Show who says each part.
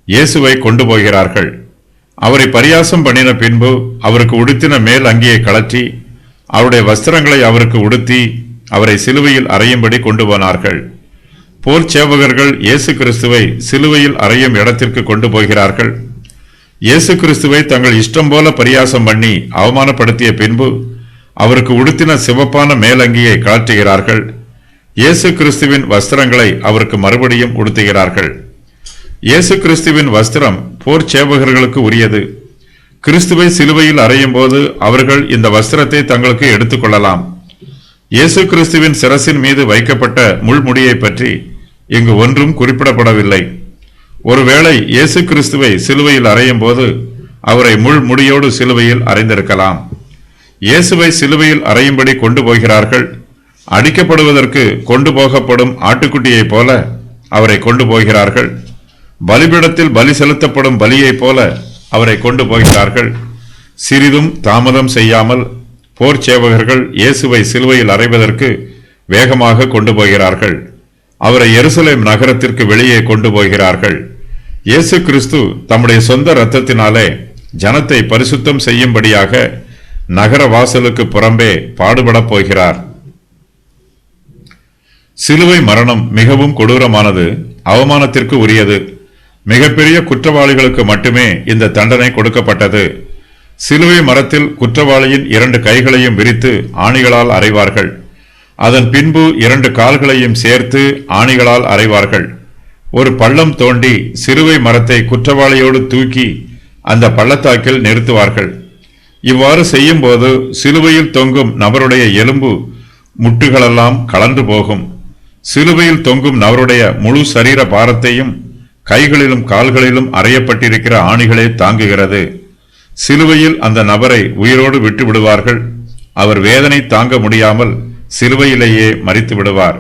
Speaker 1: இயேசுவை கொண்டு போகிறார்கள். அவரை பரியாசம் பண்ணின பின்பு அவருக்கு உடுத்தின மேல் அங்கியை கழற்றி அவருடைய வஸ்திரங்களை அவருக்கு உடுத்தி அவரை சிலுவையில் அறையும்படி கொண்டு போனார்கள். போர் சேவகர்கள் இயேசு கிறிஸ்துவை சிலுவையில் அறையும் இடத்திற்கு கொண்டு போகிறார்கள். இயேசு கிறிஸ்துவை தங்கள் இஷ்டம் போல பரியாசம் பண்ணி அவமானப்படுத்திய பின்பு அவருக்கு உடுத்தின சிவப்பான மேலங்கியை கழற்றுகிறார்கள். இயேசு கிறிஸ்துவின் வஸ்திரங்களை அவருக்கு மறுபடியும் உடுத்துகிறார்கள். இயேசு கிறிஸ்துவின் வஸ்திரம் போர் சேவகர்களுக்கு உரியது. கிறிஸ்துவை சிலுவையில் அறையும் போது அவர்கள் இந்த வஸ்திரத்தை தங்களுக்கு எடுத்துக்கொள்ளலாம். இயேசு கிறிஸ்துவின் சிரசின் மீது வைக்கப்பட்ட முள்முடியை பற்றி இங்கு ஒன்றும் குறிப்பிடப்படவில்லை. ஒருவேளை இயேசு கிறிஸ்துவை சிலுவையில் அறையும் போது அவரை முள்முடியோடு சிலுவையில் அறைந்திருக்கலாம். இயேசுவை சிலுவையில் அறையும்படி கொண்டு போகிறார்கள். அடிக்கப்படுவதற்கு கொண்டு போகப்படும் ஆட்டுக்குட்டியைப் போல அவரை கொண்டு போகிறார்கள். பலிபீடத்தில் பலி செலுத்தப்படும் பலியைப் போல அவரை கொண்டு போகிறார்கள். சிறிதும் தாமதம் செய்யாமல் போர் சேவகர்கள் இயேசுவை சிலுவையில் அறைவதற்கு வேகமாக கொண்டு போகிறார்கள். அவரை எருசலேம் நகரத்திற்கு வெளியே கொண்டு போகிறார்கள். இயேசு கிறிஸ்து தம்முடைய சொந்த இரத்தத்தினாலே ஜனத்தை பரிசுத்தம் செய்யும்படியாக நகர வாசலுக்கு புறம்பே பாடுபடப் போகிறார். சிலுவை மரணம் மிகவும் கொடூரமானது, அவமானத்திற்கு உரியது. மிகப்பெரிய குற்றவாளிகளுக்கு மட்டுமே இந்த தண்டனை கொடுக்கப்பட்டது. சிலுவை மரத்தில் குற்றவாளியின் 2 கைகளையும் விரித்து ஆணிகளால் அறைவார்கள். அதன் பின்பு 2 கால்களையும் சேர்த்து ஆணிகளால் அறைவார்கள். ஒரு பள்ளம் தோண்டி சிலுவை மரத்தை குற்றவாளியோடு தூக்கி அந்த பள்ளத்தாக்கில் நிறுத்துவார்கள். இவ்வாறு செய்யும் போது சிலுவையில் தொங்கும் நபருடைய எலும்பு முட்டுகளெல்லாம் கலந்து போகும். சிலுவையில் தொங்கும் நபருடைய முழு சரீர பாரத்தையும் கைகளிலும் கால்களிலும் அறையப்பட்டிருக்கிற ஆணிகளே தாங்குகிறது. சிலுவையில் அந்த நபரை உயிரோடு விட்டு விடுவார்கள். அவர் வேதனை தாங்க முடியாமல் சிலுவையிலேயே மரித்து விடுவார்.